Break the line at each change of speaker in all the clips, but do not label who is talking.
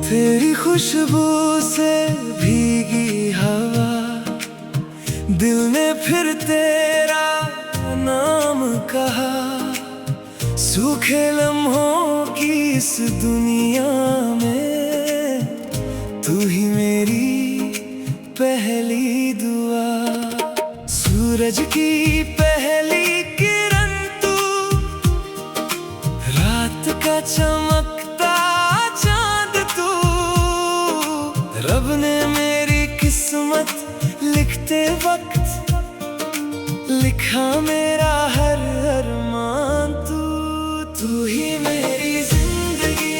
तेरी खुशबू से भीगी हवा, दिल ने फिर तेरा नाम कहा। सूखे लम्हों की इस दुनिया में तू ही मेरी पहली दुआ। सूरज की पहली किरण तू, रात का चमकता चांद तू। रब ने मेरी किस्मत लिखते वक्त लिखा मेरा हर अरमान तू। तू ही मेरी जिंदगी,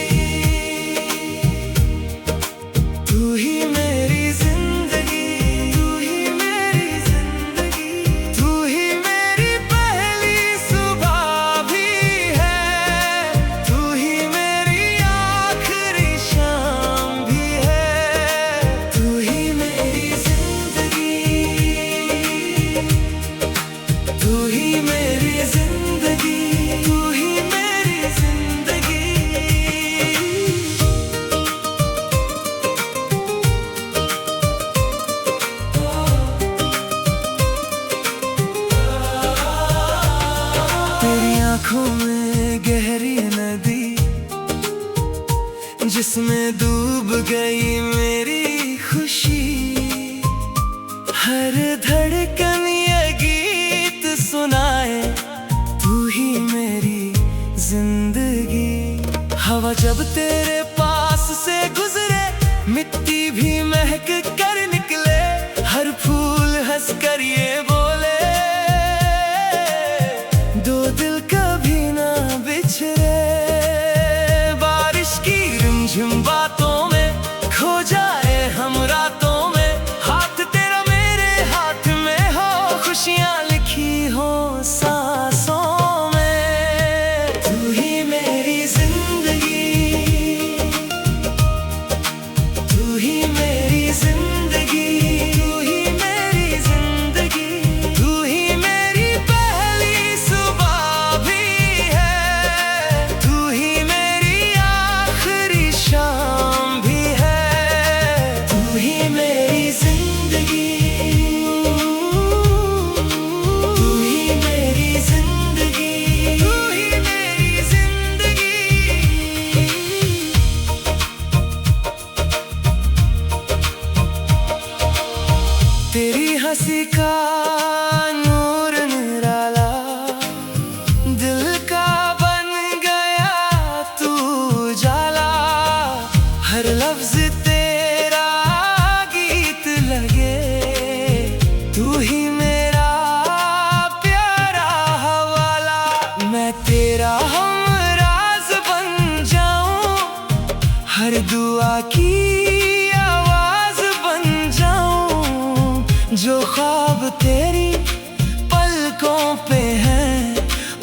तू ही मेरी जिंदगी, तू ही मेरी जिंदगी। तू ही मेरी पहली सुबह भी है, तू ही मेरी आखिरी शाम भी है। तू ही मेरी जिंदगी, तू ही मेरी जिंदगी, तू ही मेरी जिंदगी। तेरी आंखों में गहरी नदी, जिसमें डूब गई मेरी खुशी। हर धड़कन ये गीत सुनाए, तू ही मेरी जिंदगी। हवा जब तेरे पास से गुजरे, मिट्टी भी महक कर निकले। हर फूल हंस कर ये बोले, दो दिल कभी ना बिछड़े। बारिश की रिमझिम बातों में खो जाए हम रातों में। हाथ तेरा मेरे हाथ में हो, खुशियाँ लिखी हो सांसों में। तू ही मेरी जिंदगी, तू ही मेरी जिंदगी, तू ही मेरी जिंदगी। तू ही मेरी पहली सुबह भी है, तू ही मेरी आखिरी शाम भी है। तू ही मेरी जिंदगी, तू ही मेरी जिंदगी, तू ही मेरी जिंदगी। तेरी हंसी का नूर निराला, दिल का बन गया तू उजाला। हर लफ्ज तेरा गीत लगे, तू ही मेरा प्यारा हवाला। मैं तेरा हमराज बन जाऊं, हर दुआ की आवाज बन जाऊं। जो ख्वाब तेरी पलकों पे हैं,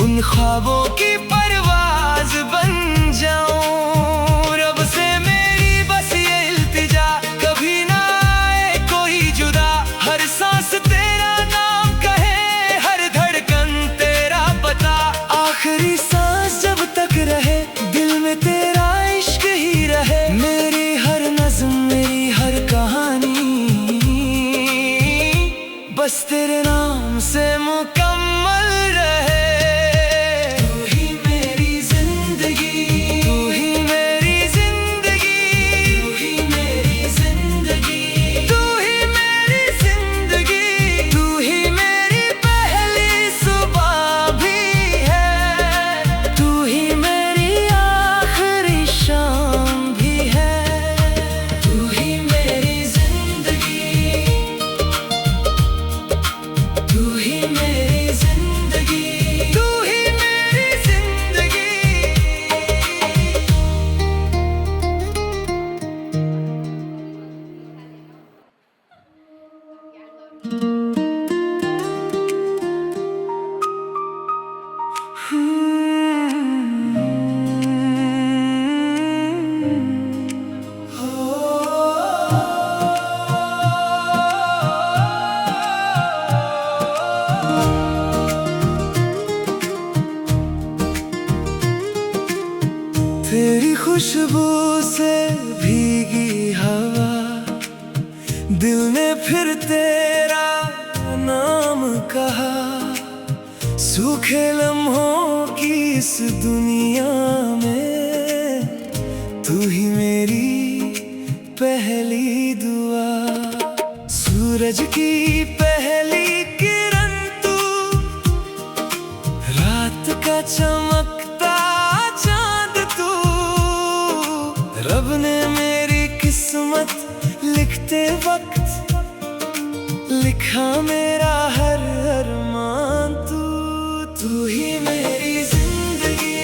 उन ख्वाबों की परवाज बन जाऊं। रब से मेरी बस ये इल्तिजा, कभी ना आए कोई जुदा। हर सांस तेरा नाम कहे, हर धड़कन तेरा पता। आखिरी सांस जब तक रहे, दिल में तेरा इश्क ही रहे। मेरी हर नज़्म, मेरी हर कहानी बस तेरे नाम से मुकम्मल रहे। तू ही मेरी जिंदगी, तू ही मेरी जिंदगी, तू ही मेरी जिंदगी। तू ही मेरी जिंदगी, तू ही मेरी पहली सुबह भी है, तू ही मेरी आखिरी शाम भी है। तू ही मेरी जिंदगी, तू ही मेरी खुशबू से भीगी हवा, दिल ने फिर तेरा नाम कहा। सूखे लम्हों की इस दुनिया में तू ही मेरी पहली दुआ। सूरज की पहली किरण तू, रात का चमकता चांद तू। रब ने मेरी किस्मत लिखते वक्त लिखा मेरा हर अरमान तू। तू ही मेरी जिंदगी,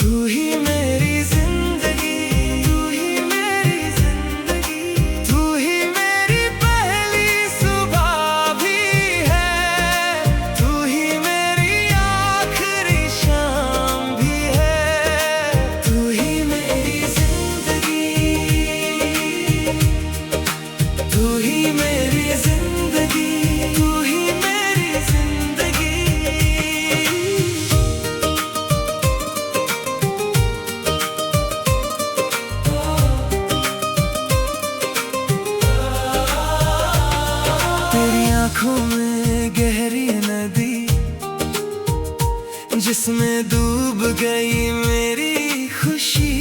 तू ही मेरी जिंदगी, तू ही मेरी जिंदगी। तू ही मेरी पहली सुबह भी है, तू ही मेरी आखिरी शाम भी है। तू ही मेरी जिंदगी, तू ही मेरी जिंदगी, तू ही मेरी जिंदगी। तेरी आंखों में गहरी नदी, जिसमें डूब गई मेरी खुशी।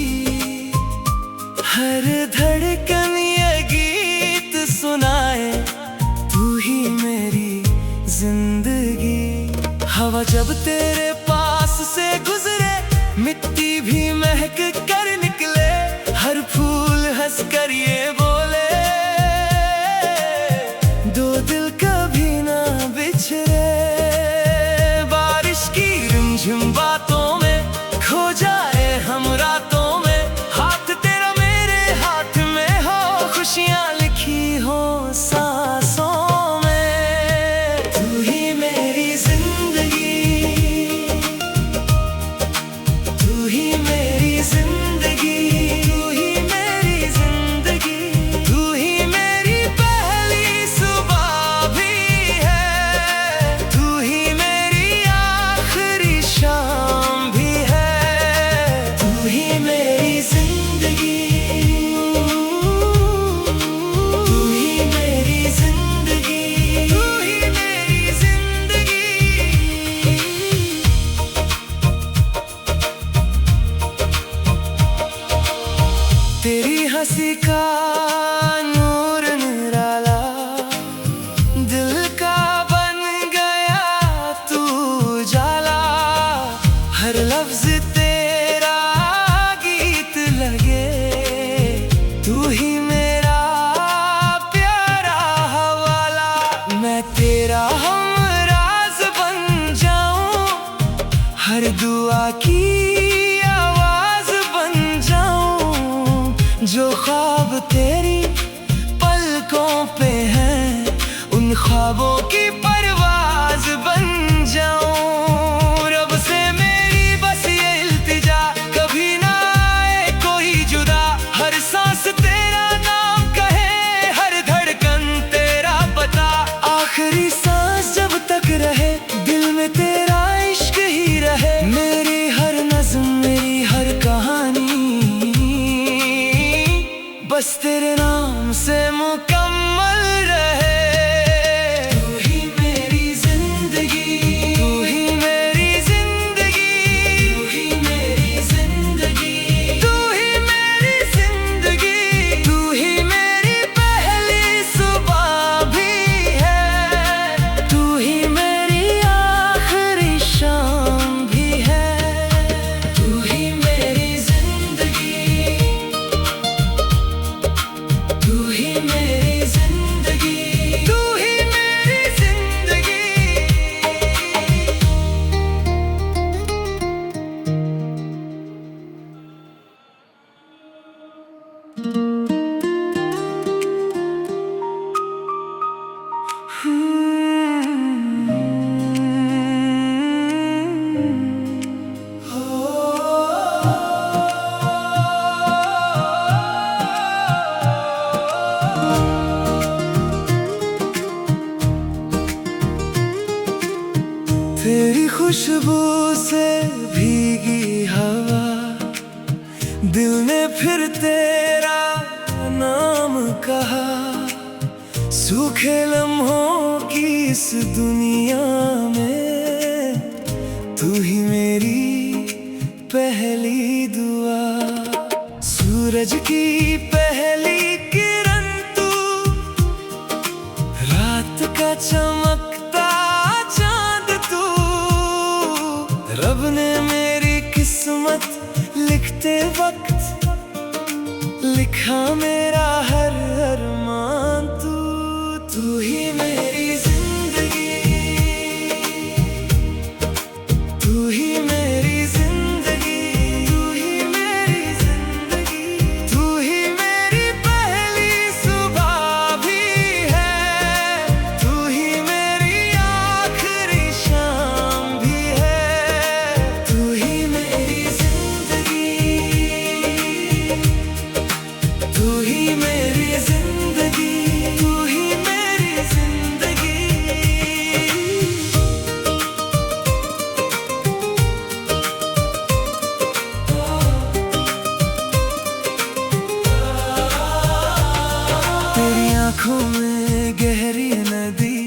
हर धड़कन ये गीत सुनाए, तू ही मेरी जिंदगी। हवा जब तेरे पास से गुजरे, मिट्टी भी महक कर निकले। हर फूल हंस कर ये बोले, दो दिल कभी ना बिछड़े। बारिश की रिमझिम बातों में खो जाए हम रातों में। हाथ तेरा मेरे हाथ में हो, खुशियाँ लिखी हो सांसों में। तू ही मेरी जिंदगी, तू ही मेरी जिंदगी, तू ही मेरी जिंदगी। तू ही मेरी पहली सुबह भी है, तू ही मेरी आखिरी शाम भी है। तू ही मेरी जिंदगी, तू ही मेरी जिंदगी, तू ही मेरी जिंदगी। तेरी हंसी का नूर निराला, दिल का बन गया तू उजाला। हर लफ्ज तेरा गीत लगे, तू ही मेरा प्यारा हवाला। मैं तेरा हमराज बन जाऊं, हर दुआ की आवाज बन जाऊं। जो ख्वाब तेरी पलकों पे हैं, उन ख्वाबों की परवाज बन जाऊं। रब से मेरी बस ये इल्तिजा, कभी ना आए कोई जुदा। हर सांस तेरा नाम कहे, हर धड़कन तेरा पता। आखिरी सांस जब तक रहे, दिल में तेरा इश्क ही रहे। मेरी हर नज़्म, मेरी हर कहानी बस तेरे नाम से मुकम्मल रहे। तू ही मेरी जिंदगी, तू ही मेरी जिंदगी, तू ही मेरी जिंदगी, तू ही मेरी जिंदगी। तू ही मेरी पहली सुबह भी है, तू ही मेरी आखिरी शाम भी है। तू ही मेरी जिंदगी, तू ही मेरी जिंदगी, तू ही मेरी जिंदगी। तेरी खुशबू से भी भीगी हवा, दिल ने फिर तेरा नाम कहा। सूखे लम्हों की इस दुनिया में तू ही मेरी पहली दुआ। सूरज की पहली किरण तू, रात का चमकता चांद तू। रब ने मेरी किस्मत लिखते वक्त लिखा मेरा हर अरमान तू। तू ही मेरी जिंदगी, तू ही मेरी जिंदगी, तू ही मेरी जिंदगी। तू ही मेरी पहली सुबह भी है, तू ही मेरी आखिरी शाम भी है। तू ही मेरी जिंदगी, तू ही मेरी जिंदगी, तू ही मेरी जिंदगी। तेरी आंखों में गहरी नदी,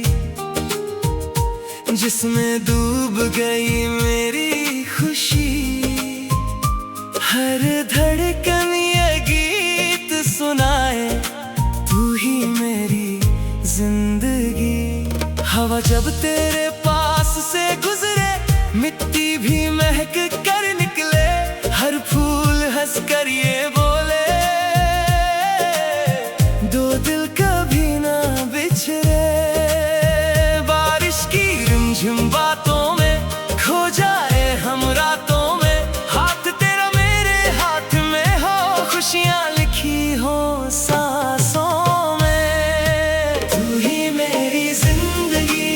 जिसमें डूब गई मेरी खुशी। हर धड़कन ये गीत सुनाए, तू ही मेरी जिंदगी। हवा जब तेरे पास से गुजरे, मिट्टी भी महक कर निकले। हर फूल हंस कर ये बोले, दो दिल कभी ना बिछड़े। बारिश की रिमझिम बातों में खो जाए हम रातों में। हाथ तेरा मेरे हाथ में हो, खुशियाँ लिखी हो सांसों में। तू ही मेरी जिंदगी,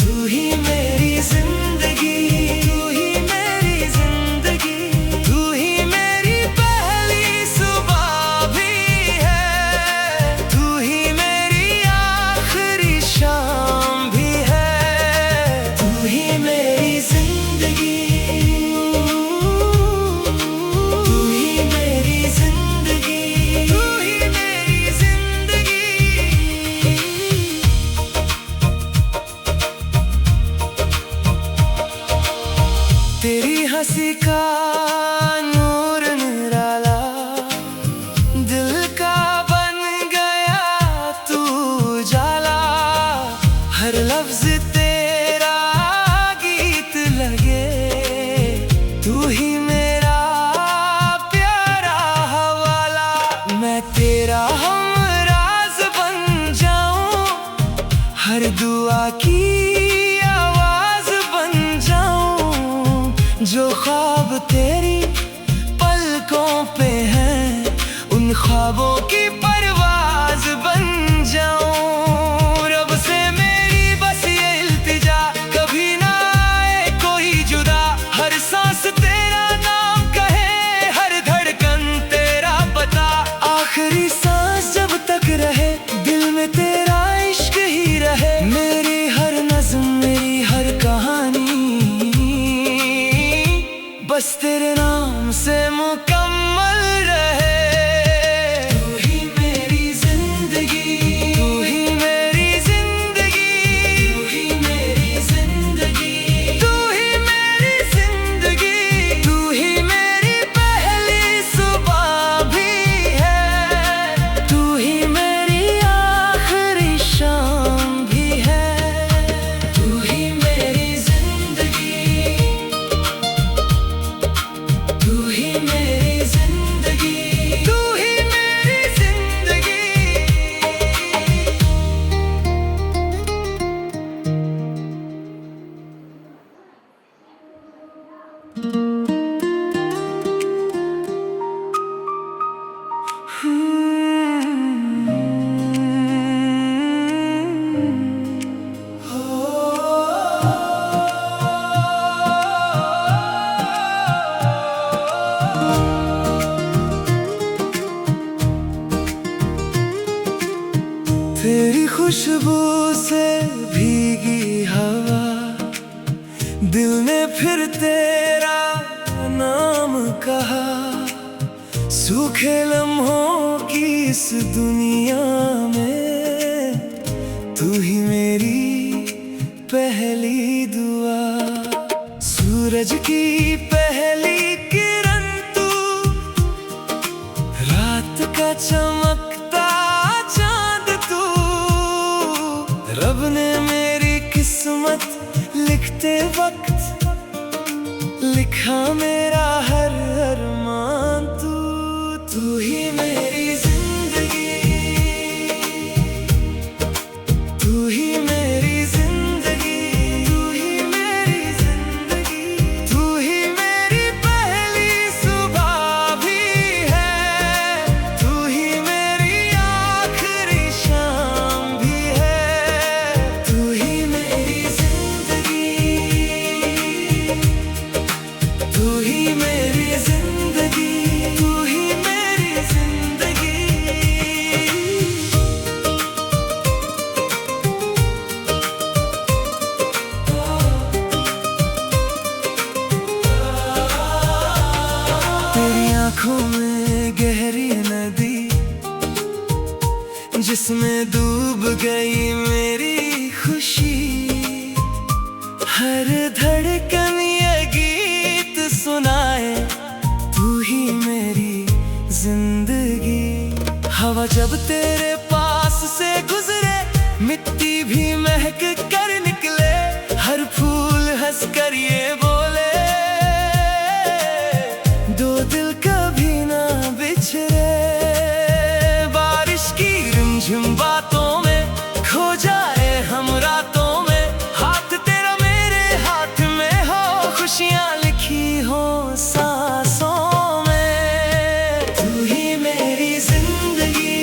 तू ही मेरी जिंदगी, तू ही मेरी जिंदगी। तू ही मेरी पहली सुबह भी है, तू ही मेरी आखिरी शाम भी है। तू ही मेरी जिंदगी, तू ही मेरी जिंदगी, तू ही मेरी जिंदगी। तेरी हंसी का नूर निराला, दिल का बन गया तू जाला। हर लफ्ज तेरा गीत लगे, तू ही मेरा प्यारा हवाला। मैं तेरा हमराज बन जाऊं, हर दुआ की आवाज बन जाऊं। जो ख्वाब तेरी पलकों पे हैं, उन ख्वाबों की परवाज बन जाऊं। रब से मेरी बस ये इल्तिजा, कभी ना आए कोई जुदा। हर सांस तेरा नाम कहे, हर धड़कन तेरा पता। आखिरी सांस जब तक रहे, दिल में तेरा इश्क ही रहे। मेरी हर नज़्म, मेरी हर कहानी बस तेरे नाम से मुकम्मल रहे। तू ही मेरी जिंदगी, तू ही मेरी जिंदगी, तू ही मेरी जिंदगी, तू ही मेरी जिंदगी। तू ही मेरी पहली सुबह भी है, तू ही मेरी आखिरी शाम भी है। तू ही मेरी जिंदगी, तू ही मेरी जिंदगी, तू ही मेरी जिंदगी। तेरी खुशबू से भीगी हवा, दिल ने फिर तेरा नाम कहा, सूखे लम्हों की इस दुनिया में तू ही मेरी पहली दुआ। सूरज की पहली किरण तू, रात का चमकता चांद तू, रब ने मेरी किस्मत लिखते वक्त लिखा मेरा हर अरमान तू। तू ही मेरी जिंदगी, तू ही मेरी जिंदगी, तू ही मेरी जिंदगी, तू ही मेरी पहली सुबह भी है, तू ही मेरी आखिरी शाम भी है। तू ही मेरी जिंदगी, तू ही मेरी जिंदगी, तू ही मेरी जिंदगी। तेरी आंखों में गहरी नदी, जिसमें डूब गई मेरी खुशी, हर धड़कन ये गीत सुनाए, तू ही मेरी जिंदगी। हवा जब तेरे पास से गुजरे, मिट्टी भी महक कर निकले, हर फूल हंस कर ये बोले, दो दिल कभी ना बिछड़े। बारिश की रिमझिम बातों में खो जाए हम रातों में, हाथ तेरा मेरे हाथ में हो, खुशियाँ लिखी हो सांसों में। तू ही मेरी जिंदगी,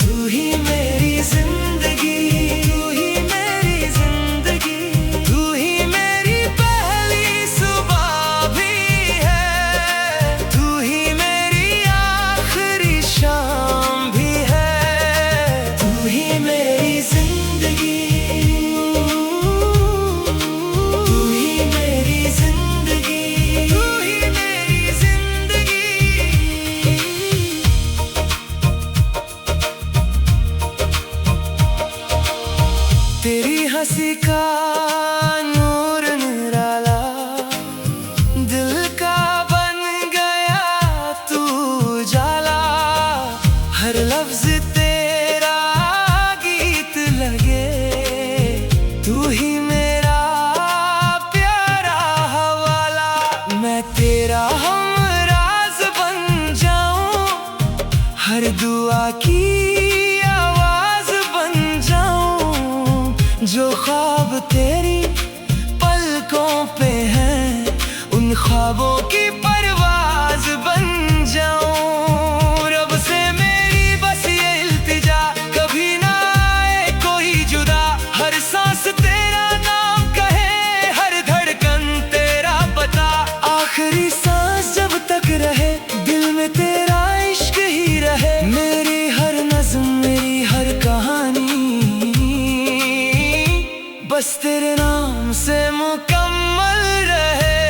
तू ही मेरी जिंदगी, तू ही मेरी जिंदगी, तू ही मेरी पहली सुबह भी है, तू ही मेरी आखिरी शाम भी है। तू ही मेरी जिंदगी, तू ही मेरी जिंदगी, तू ही मेरी जिंदगी। तेरी हंसी का नूर निराला, दिल का बन गया तू उजाला, हर लफ्ज तेरा गीत लगे, तू ही मेरा प्यारा हवाला। मैं तेरा हमराज बन जाऊं, हर दुआ की आवाज बन जाऊं, जो ख्वाब तेरी पलकों पे हैं, उन ख्वाबों की परवाज बन जाऊं। रब से मेरी बस ये इल्तिजा, कभी ना आए कोई जुदा, हर सांस तेरा नाम कहे, हर धड़कन तेरा पता, आखिरी सांस जब तक रहे, दिल में तेरा इश्क ही रहे। मेरी हर नज़्म, मेरी हर कहानी, बस तेरे नाम से मुकम्मल रहे।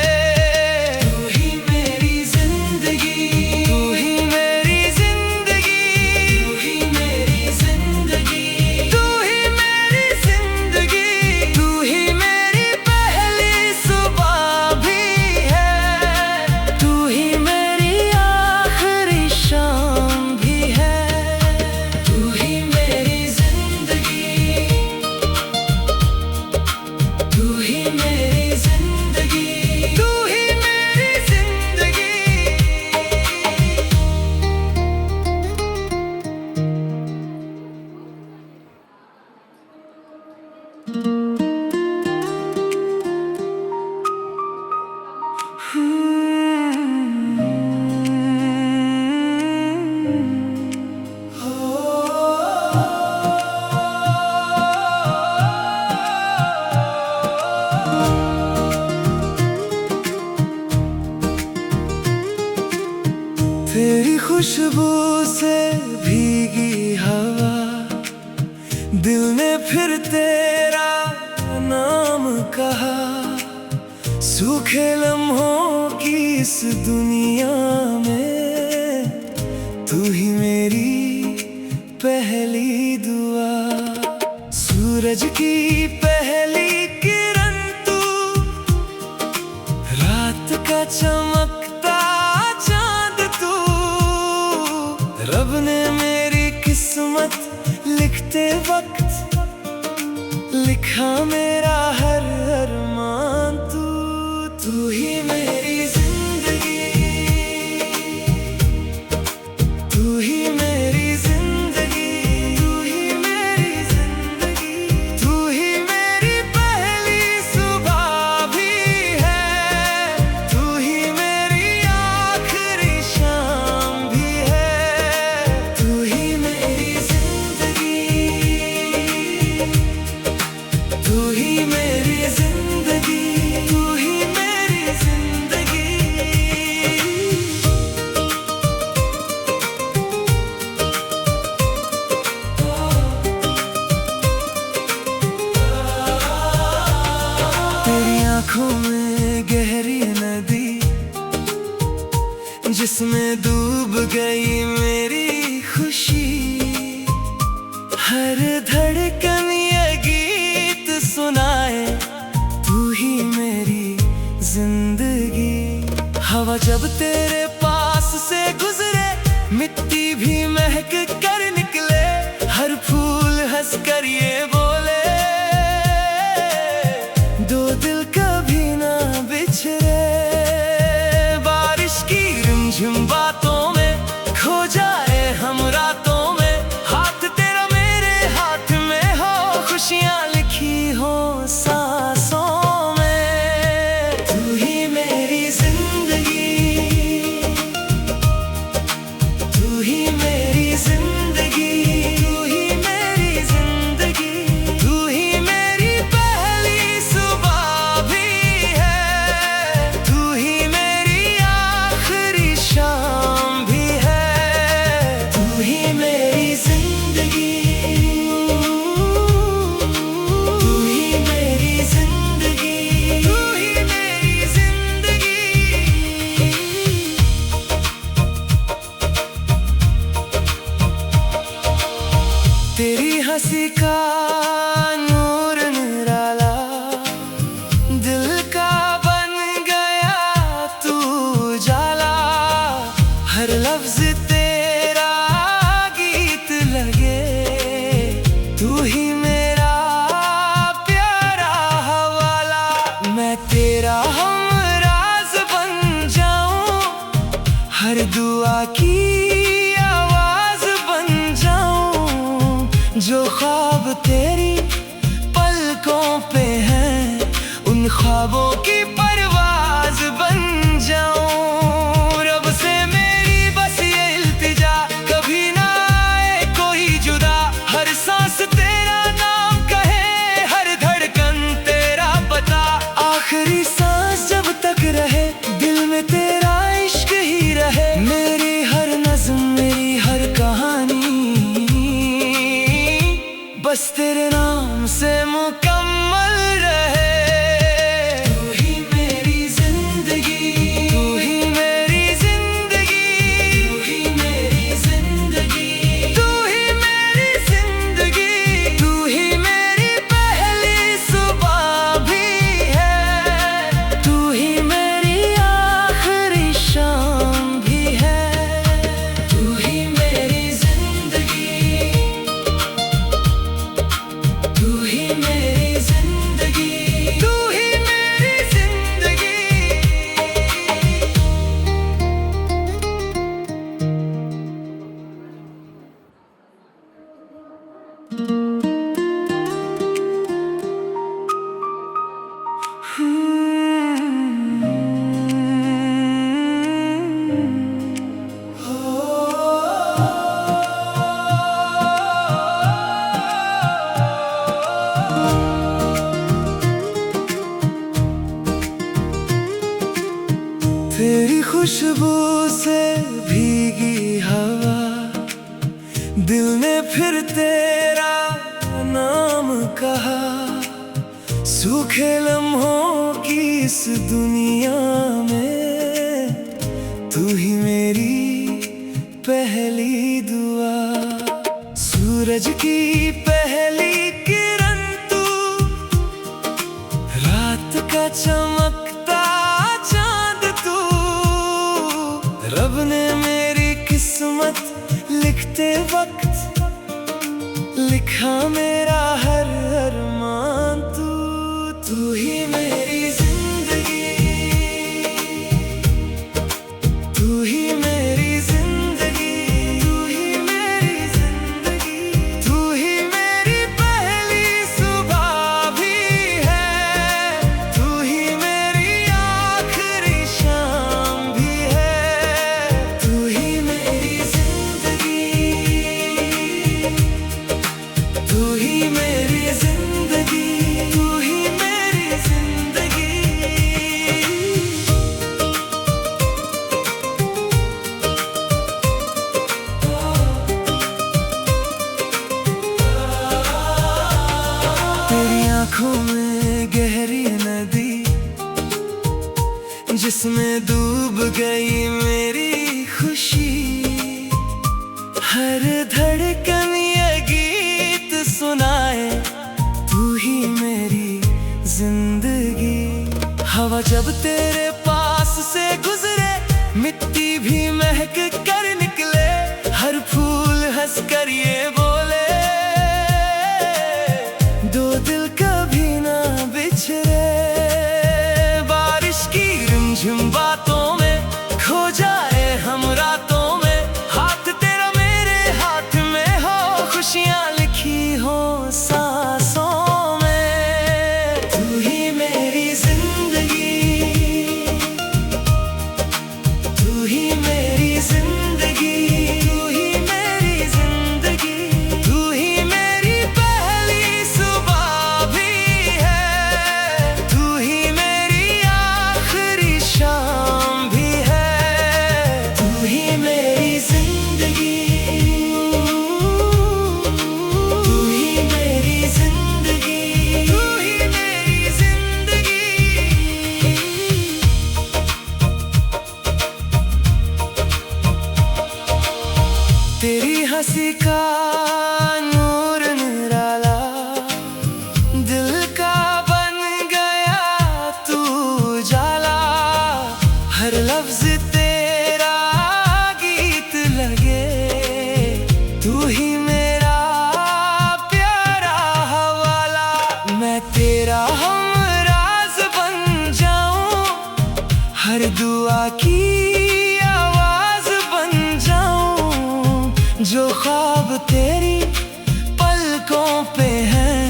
तू ही मेरी जिंदगी, तू ही मेरी जिंदगी, तू ही मेरी जिंदगी, तू ही मेरी जिंदगी, तू ही मेरी पहली सुबह भी है, तू ही मेरी आखिरी शाम भी है। तू ही मेरी जिंदगी, तू ही मेरी जिंदगी, तू ही मेरी जिंदगी। तेरी खुशबू से भीगी हवा, दिल ने फिर तेरा नाम कहा। सूखे लम्हों की इस दुनिया में तू ही मेरी पहली दुआ। सूरज की पहली किरण तू, रात का चमकता चांद तू। रब ने मेरी किस्मत लिखते वक्त लिखा मेरा हर अरमान तू। तू ही मेरी जिंदगी, तू ही मेरी जिंदगी, तू ही मेरी जिंदगी। तू ही मेरी पहली सुबह भी है, तू ही मेरी आखिरी शाम भी है। तू ही मेरी जिंदगी, तू ही मेरी जिंदगी, तू ही मेरी जिंदगी। तेरी आंखों में गहरी नदी, जिसमें डूब गई मेरी खुशी। हर धड़कन ये गीत सुनाए, तू ही मेरी जिंदगी। हवा जब तेरे पास से गुजरे, मिट्टी भी महक कर निकले। हर फूल हंस कर ये बोले, दो दिल कभी ना बिछड़े। बारिश की रिमझिम बातों में खो जाए हम रातों में। हाथ तेरा मेरे हाथ में हो, खुशियाँ लिखी हो सांसों में। तू ही मेरी जिंदगी, तू ही मेरी जिंदगी, तू ही मेरी जिंदगी। तू ही मेरी पहली सुबह भी है, तू ही मेरी आखिरी शाम भी है। तू ही मेरी जिंदगी, तू ही मेरी जिंदगी, तू ही मेरी जिंदगी। तेरी हंसी का नूर निराला, दिल का बन गया तू उजाला। हर लफ्ज तेरा गीत लगे, तू ही मेरा प्यारा हवाला। मैं तेरा हमराज बन जाऊं, हर दुआ की आवाज बन जाऊं। जो ख्वाब तेरी पलकों पे हैं, उन ख्वाबों की परवाज बन जाऊं। रब से मेरी बस ये इल्तिजा, कभी ना आए कोई जुदा। हर सांस तेरा नाम कहे, हर धड़कन तेरा पता। आखिरी सांस जब तक रहे, दिल में तेरा इश्क ही रहे। मेरी हर नज़्म, मेरी हर कहानी बस तेरे नाम से मुकम्मल रहे। तू ही मेरी जिंदगी, तू ही मेरी जिंदगी, तू ही मेरी जिंदगी। तू ही मेरी जिंदगी, तू ही मेरी पहली सुबह भी है, तू ही मेरी आखिरी शाम भी है। तू ही मेरी जिंदगी, तू ही मेरी जिंदगी, तू ही मेरी जिंदगी। तेरी खुशबू से भीगी हवा, दिल ने फिर तेरा नाम कहा। सूखे लम्हों की इस दुनिया में तू ही मेरी पहली दुआ। सूरज की पहली किरण तू, रात का चमकता चांद तू। रब ने मेरी किस्मत लिखते वक्त लिखा मेरा हर अरमान तू। तू ही मेरी जिंदगी, तू ही मेरी जिंदगी, तू ही मेरी जिंदगी। तू ही मेरी पहली सुबह भी है, तू ही मेरी आखिरी शाम भी है। तू ही मेरी जिंदगी, तू ही मेरी जिंदगी, तू ही मेरी जिंदगी। तेरी आंखों में गहरी नदी, जिसमें डूब गई मेरी खुशी। हर धड़कन ये गीत सुनाए, तू ही मेरी जिंदगी। हवा जब तेरे पास से गुजरे, मिट्टी भी महक कर निकले। हर फूल हंस कर ये बोले, दो दिल कभी ना बिछड़े। बारिश की रिमझिम बातों में खो जाए हम रातों में। हाथ तेरा मेरे हाथ में हो, खुशियाँ लिखी हो सांसों में। तू ही मेरी जिंदगी, तू ही मेरी जिंदगी, तू ही मेरी जिंदगी। तू ही मेरी पहली सुबह भी है, तू ही मेरी आखिरी शाम भी है। तू ही मेरी जिंदगी, तू ही मेरी जिंदगी, तू ही मेरी जिंदगी। तेरी हंसी का नूर निराला, दिल का बन गया तू जाला। हर लफ्ज तेरा गीत लगे, तू ही मेरा प्यारा हवाला। मैं तेरा हमराज बन जाऊं, हर दुआ की आवाज बन जाऊं। जो ख्वाब तेरी पलकों पे हैं,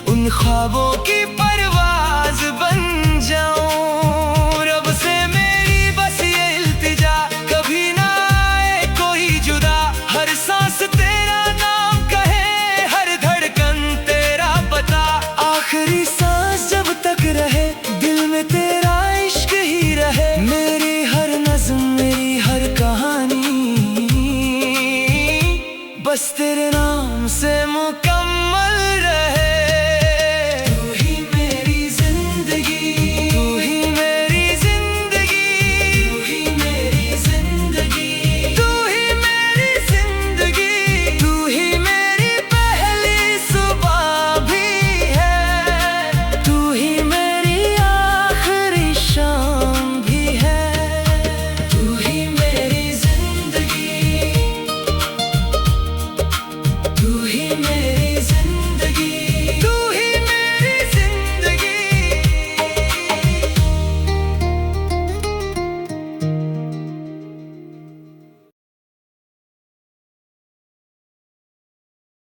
उन ख्वाबों की परवाज बन जाऊं। रब से मेरी बस ये इल्तिजा, कभी ना आए कोई जुदा। हर सांस तेरा नाम कहे, हर धड़कन तेरा पता। आखिरी सांस जब तक रहे, दिल में तेरा इश्क ही रहे। मेरी हर नज़्म, मेरी हर कहानी बस तेरे नाम से मुकम्मल।